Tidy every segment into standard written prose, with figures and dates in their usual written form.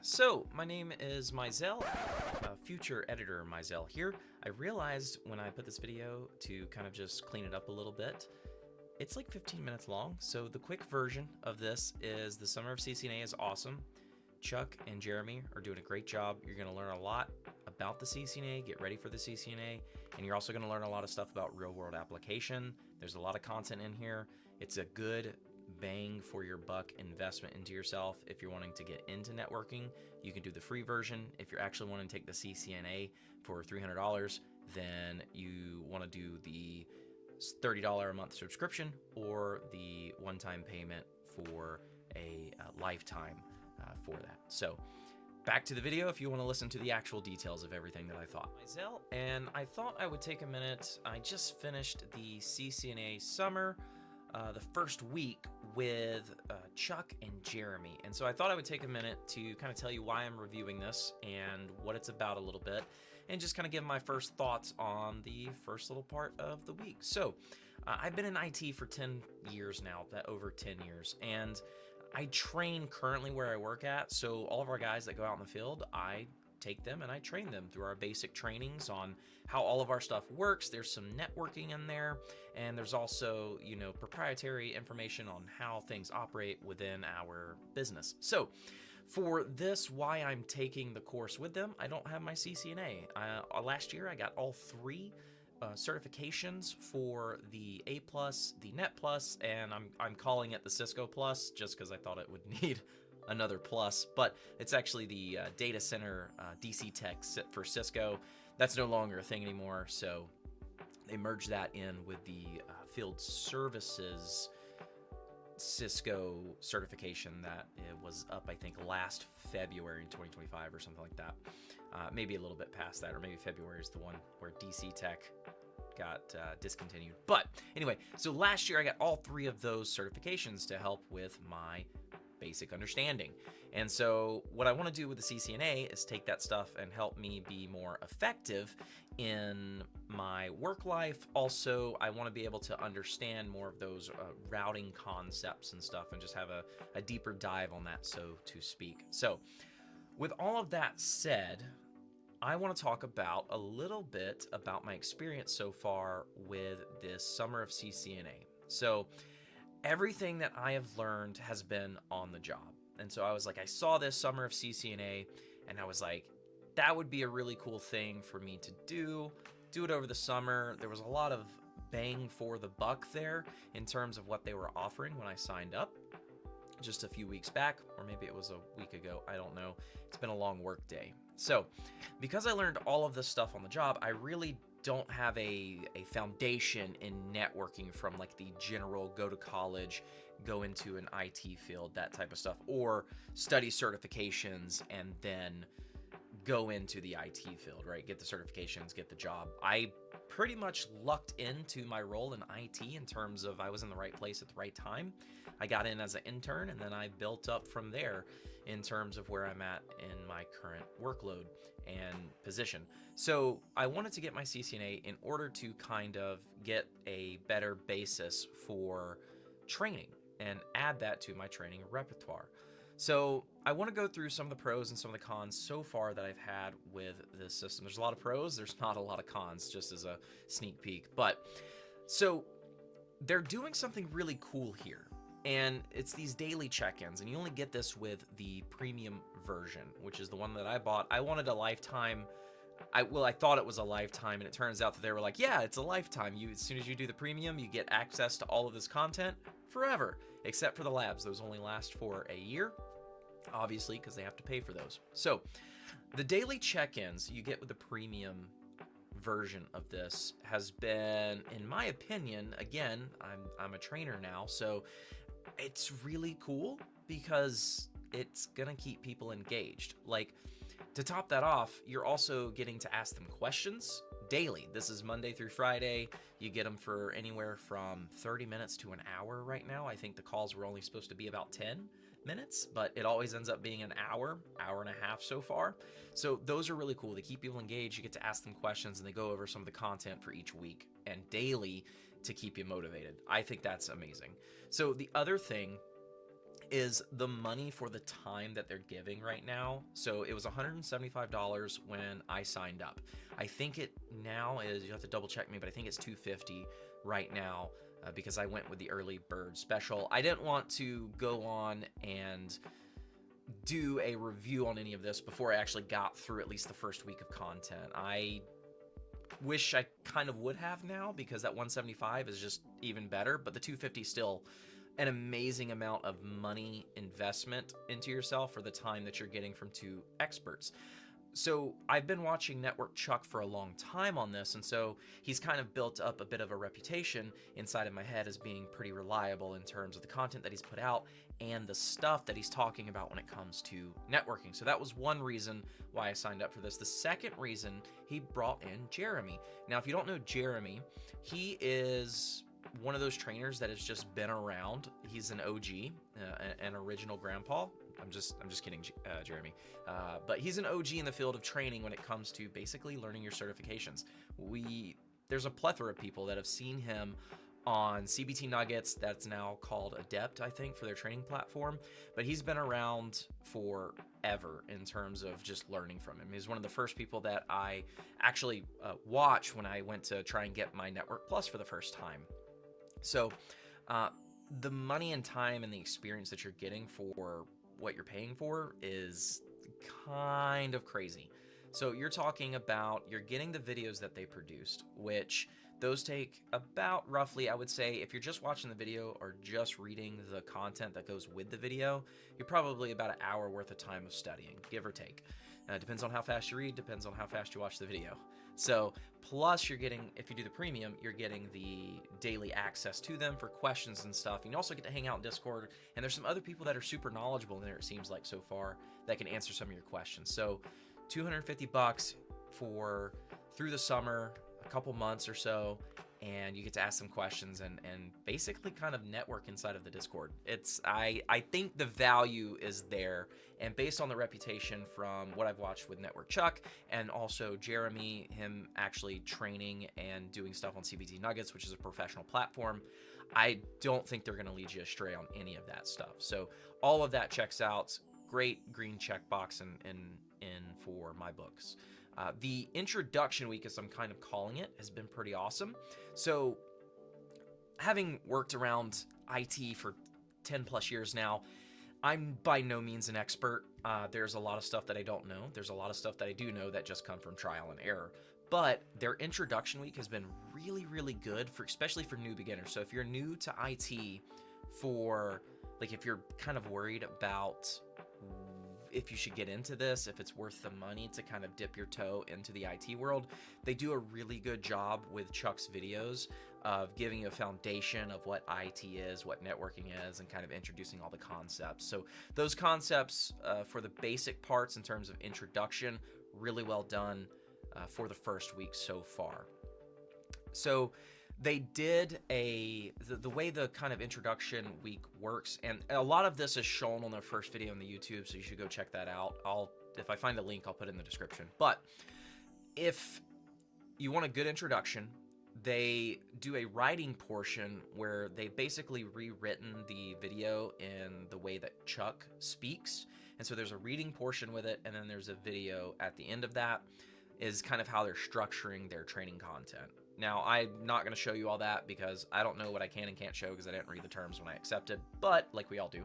So, my name is Mizell, future editor Mizell here. I realized when I put this video to kind of just clean it up a little bit, it's like 15 minutes long. So the quick version of this is the Summer of CCNA is awesome. Chuck and Jeremy are doing a great job. You're going to learn a lot about the CCNA, get ready for the CCNA, and you're also going to learn a lot of stuff about real-world application. There's a lot of content in here. It's a good bang for your buck investment into yourself. If you're wanting to get into networking, you can do the free version. If you're actually wanting to take the CCNA for $300, then you want to do the $30 a month subscription or the one-time payment for a lifetime for that. So back to the video if you want to listen to the actual details of everything that I thought. And I thought I would take a minute. I just finished the CCNA summer, the first week with Chuck and Jeremy. And so I thought I would take a minute to kind of tell you why I'm reviewing this and what it's about a little bit, and just kind of give my first thoughts on the first little part of the week. So I've been in IT for 10 years now, over 10 years, and I train currently where I work at. So all of our guys that go out in the field, I take them and I train them through our basic trainings on how all of our stuff works. There's some networking in there, and there's also, proprietary information on how things operate within our business. So for this, why I'm taking the course with them, I don't have my CCNA. Last year, I got all three certifications for the A+, the Net Plus, and I'm calling it the Cisco Plus just because I thought it would need another plus, but it's actually the data center DC Tech for Cisco. That's no longer a thing anymore, so they merged that in with the field services Cisco certification that it was up, I think, last February in 2025 or something like that. Maybe a little bit past that, or maybe February is the one where DC Tech got discontinued. But anyway, so last year I got all three of those certifications to help with my basic understanding. And so what I want to do with the CCNA is take that stuff and help me be more effective in my work life. Also, I want to be able to understand more of those routing concepts and stuff, and just have a deeper dive on that, so to speak. So with all of that said, I want to talk about a little bit about my experience so far with this summer of CCNA. So everything that I have learned has been on the job. And so I was like, I saw this summer of CCNA and I was like, that would be a really cool thing for me to do it over the summer. There was a lot of bang for the buck there in terms of what they were offering when I signed up just a few weeks back, or maybe it was a week ago. I don't know. It's been a long work day. So because I learned all of this stuff on the job, I really don't have a foundation in networking from like the general go to college, go into an IT field, that type of stuff, or study certifications and then go into the IT field, right? Get the certifications, get the job. I pretty much lucked into my role in IT in terms of I was in the right place at the right time. I got in as an intern, and then I built up from there in terms of where I'm at in my current workload and position. So I wanted to get my CCNA in order to kind of get a better basis for training and add that to my training repertoire. So I want to go through some of the pros and some of the cons so far that I've had with this system. There's a lot of pros, there's not a lot of cons, just as a sneak peek. But so they're doing something really cool here, and it's these daily check-ins, and you only get this with the premium version, which is the one that I bought. I wanted a lifetime. I thought it was a lifetime, and it turns out that they were like, yeah, it's a lifetime. As soon as you do the premium, you get access to all of this content forever, except for the labs. Those only last for a year, obviously, because they have to pay for those. So the daily check-ins you get with the premium version of this has been, in my opinion, again, I'm a trainer now, so it's really cool because it's gonna keep people engaged. Like, to top that off, you're also getting to ask them questions daily. This is Monday through Friday. You get them for anywhere from 30 minutes to an hour right now. I think the calls were only supposed to be about 10 minutes, but it always ends up being an hour and a half so far. So those are really cool. They keep people engaged. You get to ask them questions, and they go over some of the content for each week and daily to keep you motivated. I think that's amazing. So the other thing is the money for the time that they're giving right now. So it was $175 when I signed up. I think it now is, you have to double check me, but I think it's $250 right now because I went with the early bird special. I didn't want to go on and do a review on any of this before I actually got through at least the first week of content. I wish I kind of would have now, because that 175 is just even better, but the 250 still an amazing amount of money investment into yourself for the time that you're getting from two experts. So I've been watching Network Chuck for a long time on this, and so he's kind of built up a bit of a reputation inside of my head as being pretty reliable in terms of the content that he's put out and the stuff that he's talking about when it comes to networking. So that was one reason why I signed up for this. The second reason, he brought in Jeremy. Now, if you don't know Jeremy, he is one of those trainers that has just been around. He's an OG, an original grandpa. I'm just kidding, Jeremy. But he's an OG in the field of training when it comes to basically learning your certifications. There's a plethora of people that have seen him on CBT Nuggets, that's now called Adept, I think, for their training platform. But he's been around forever in terms of just learning from him. He's one of the first people that I actually watched when I went to try and get my Network Plus for the first time. So the money and time and the experience that you're getting for what you're paying for is kind of crazy. So you're talking about, you're getting the videos that they produced, which those take about roughly, I would say, if you're just watching the video or just reading the content that goes with the video, you're probably about an hour worth of time of studying, give or take. Depends on how fast you read, depends on how fast you watch the video. So plus you're getting, if you do the premium, you're getting the daily access to them for questions and stuff. And you also get to hang out in Discord, and there's some other people that are super knowledgeable in there, it seems like so far, that can answer some of your questions. So $250 for through the summer, a couple months or so, and you get to ask some questions and basically kind of network inside of the Discord. I think the value is there, and based on the reputation from what I've watched with Network Chuck and also Jeremy, him actually training and doing stuff on CBT Nuggets, which is a professional platform, I don't think they're going to lead you astray on any of that stuff. So all of that checks out. Great green checkbox in for my books. The introduction week, as I'm kind of calling it, has been pretty awesome. So having worked around IT for 10 plus years now, I'm by no means an expert. There's a lot of stuff that I don't know. There's a lot of stuff that I do know that just come from trial and error. But their introduction week has been really, really good, especially for new beginners. So if you're new to IT, if you're kind of worried about if you should get into this, if it's worth the money to kind of dip your toe into the IT world, they do a really good job with Chuck's videos of giving you a foundation of what IT is, what networking is, and kind of introducing all the concepts. So those concepts for the basic parts in terms of introduction, really well done for the first week so far. So they did the way the kind of introduction week works, and a lot of this is shown on their first video on the YouTube, so you should go check that out. If I find the link, I'll put it in the description. But if you want a good introduction, they do a writing portion where they've basically rewritten the video in the way that Chuck speaks. And so there's a reading portion with it, and then there's a video at the end of that is kind of how they're structuring their training content. Now, I'm not going to show you all that because I don't know what I can and can't show because I didn't read the terms when I accepted, but like we all do.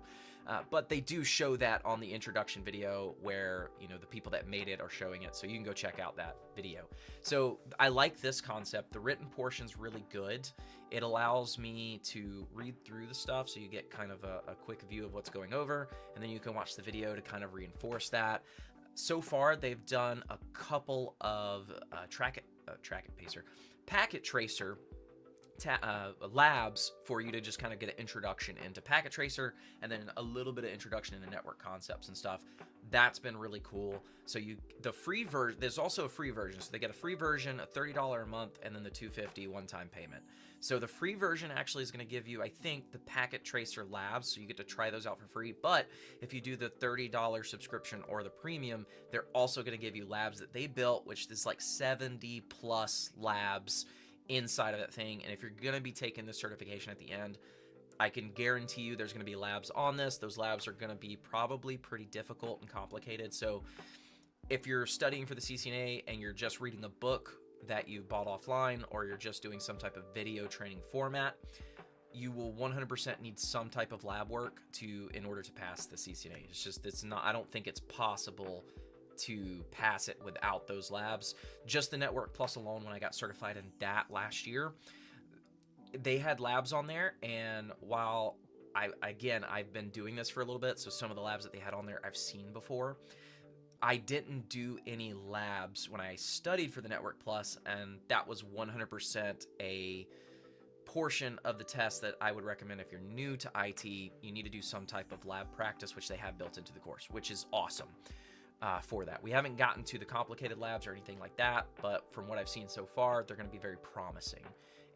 But they do show that on the introduction video where, the people that made it are showing it, so you can go check out that video. So I like this concept. The written portion's really good. It allows me to read through the stuff, so you get kind of a quick view of what's going over, and then you can watch the video to kind of reinforce that. So far, they've done a couple of packet tracer labs for you to just kind of get an introduction into packet tracer, and then a little bit of introduction into network concepts and stuff. That's been really cool. So the free version, there's also a free version. So they get a free version, a $30 a month, and then the $250 one-time payment. So the free version actually is going to give you, I think, the packet tracer labs, so you get to try those out for free. But if you do the $30 subscription or the premium, they're also going to give you labs that they built, which is like 70 plus labs inside of that thing. And if you're going to be taking the certification at the end, I can guarantee you there's going to be labs on this. Those labs are going to be probably pretty difficult and complicated. So if you're studying for the CCNA and you're just reading a book that you bought offline, or you're just doing some type of video training format, you will 100% need some type of lab work in order to pass the CCNA. It's not, I don't think it's possible to pass it without those labs. Just the Network Plus alone, when I got certified in that last year, they had labs on there, and while I've been doing this for a little bit, so some of the labs that they had on there I've seen before. I didn't do any labs when I studied for the Network Plus, and that was 100% a portion of the test that I would recommend. If you're new to IT, you need to do some type of lab practice, which they have built into the course, which is awesome for that. We haven't gotten to the complicated labs or anything like that, but from what I've seen so far, they're going to be very promising.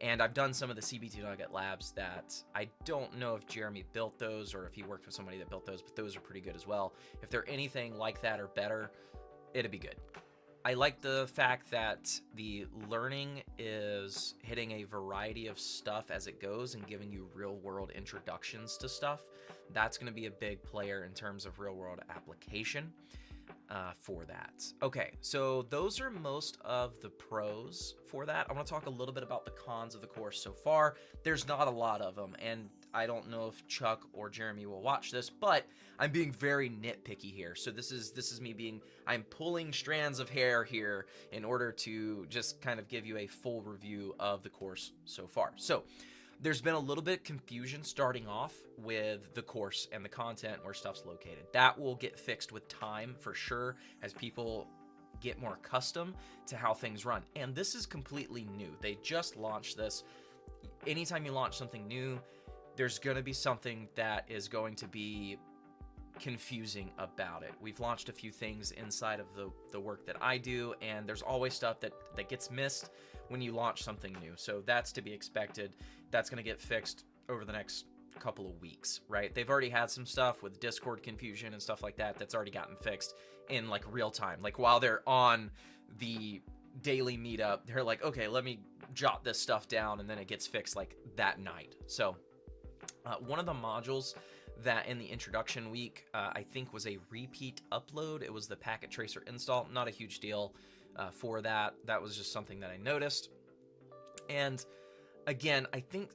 And I've done some of the CBT Nugget labs that I don't know if Jeremy built those or if he worked with somebody that built those, but those are pretty good as well. If they're anything like that or better, it'd be good. I like the fact that the learning is hitting a variety of stuff as it goes and giving you real-world introductions to stuff. That's going to be a big player in terms of real-world application for that. Okay, so those are most of the pros for that. I want to talk a little bit about the cons of the course so far. There's not a lot of them, and I don't know if Chuck or Jeremy will watch this, but I'm being very nitpicky here. So this is me I'm pulling strands of hair here in order to just kind of give you a full review of the course so far. So there's been a little bit of confusion starting off with the course and the content where stuff's located. That will get fixed with time for sure as people get more accustomed to how things run. And this is completely new. They just launched this. Anytime you launch something new, there's going to be something that is going to be confusing about it. We've launched a few things inside of the work that I do, and there's always stuff that gets missed when you launch something new. So that's to be expected. That's going to get fixed over the next couple of weeks, right? They've already had some stuff with Discord confusion and stuff like that that's already gotten fixed in like real time. Like while they're on the daily meetup, they're like, okay, let me jot this stuff down, and then it gets fixed like that night. So one of the modules that in the introduction week, I think was a repeat upload. It was the packet tracer install. Not a huge deal for that. That was just something that I noticed. And again, I think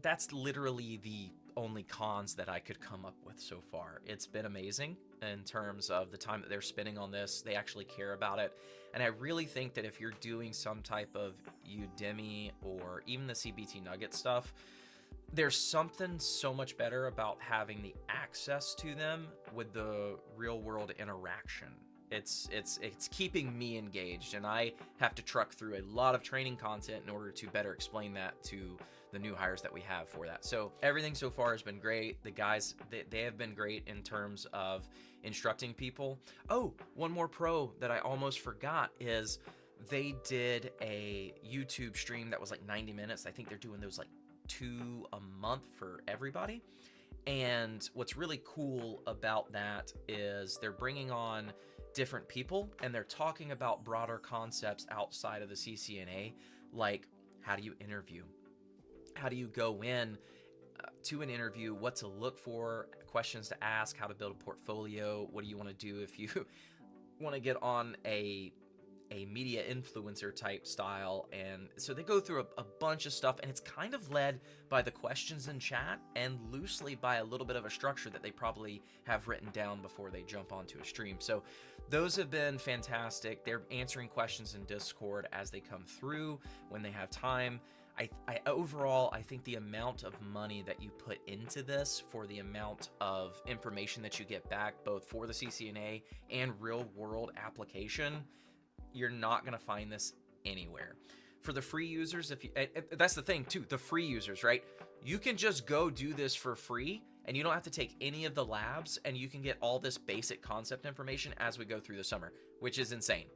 that's literally the only cons that I could come up with so far. It's been amazing in terms of the time that they're spending on this. They actually care about it. And I really think that if you're doing some type of Udemy or even the CBT Nugget stuff, there's something so much better about having the access to them with the real world interaction. It's keeping me engaged, and I have to truck through a lot of training content in order to better explain that to the new hires that we have for that. So everything so far has been great. The guys, they have been great in terms of instructing people. Oh, one more pro that I almost forgot is they did a YouTube stream that was like 90 minutes. I think they're doing those like 2 a month for everybody. And what's really cool about that is they're bringing on different people and they're talking about broader concepts outside of the CCNA, like how do you interview? How do you go in to an interview? What to look for, questions to ask, how to build a portfolio, what do you want to do if you want to get on a media influencer type style. And so they go through a bunch of stuff, and it's kind of led by the questions in chat and loosely by a little bit of a structure that they probably have written down before they jump onto a stream. So those have been fantastic. They're answering questions in Discord as they come through when they have time. Overall, I think the amount of money that you put into this for the amount of information that you get back, both for the CCNA and real world application, you're not going to find this anywhere. For the free users, that's the thing too, the free users, right? You can just go do this for free and you don't have to take any of the labs, and you can get all this basic concept information as we go through the summer, which is insane.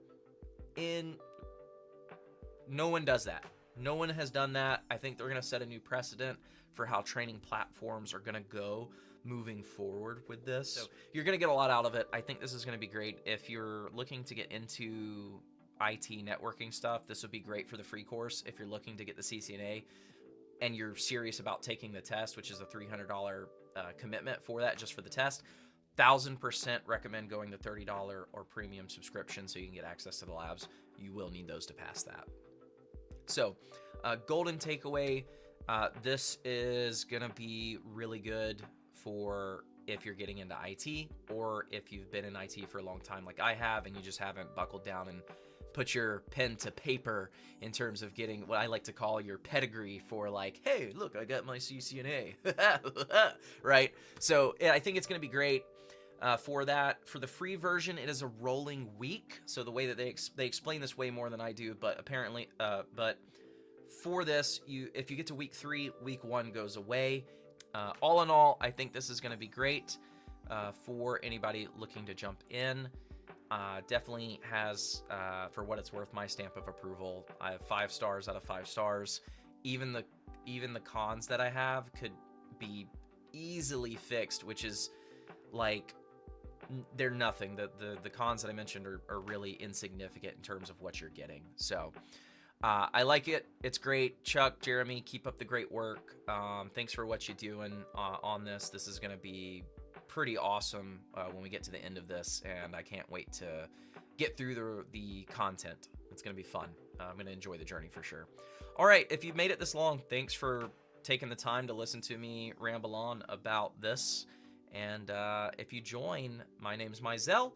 No one does that. No one has done that. I think they're going to set a new precedent for how training platforms are going to go moving forward with this. So you're going to get a lot out of it. I think this is going to be great. If you're looking to get into IT networking stuff, this would be great for the free course. If you're looking to get the CCNA, and you're serious about taking the test, which is a $300 commitment for that, just for the test, 1000% recommend going the $30 or premium subscription so you can get access to the labs. You will need those to pass that. So, golden takeaway, this is going to be really good for if you're getting into IT, or if you've been in IT for a long time like I have and you just haven't buckled down and put your pen to paper in terms of getting what I like to call your pedigree for, like, hey, look, I got my CCNA, right? So I think it's going to be great for that. For the free version, it is a rolling week. So the way that they explain this way more than I do, but apparently, but for this, if you get to week 3, week 1 goes away. All in all, I think this is going to be great for anybody looking to jump in. Definitely has, for what it's worth, my stamp of approval. I have 5 stars out of 5 stars. Even the cons that I have could be easily fixed, which is like, they're nothing. The cons that I mentioned are really insignificant in terms of what you're getting. So I like it. It's great. Chuck, Jeremy, keep up the great work. Thanks for what you're doing on this. This is going to be pretty awesome when we get to the end of this, and I can't wait to get through the content. It's going to be fun. I'm going to enjoy the journey for sure. All right, if you've made it this long, thanks for taking the time to listen to me ramble on about this. And if you join, my name's Mizell.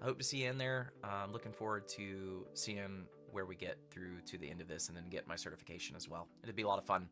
I hope to see you in there. I'm looking forward to seeing where we get through to the end of this and then get my certification as well. It'd be a lot of fun.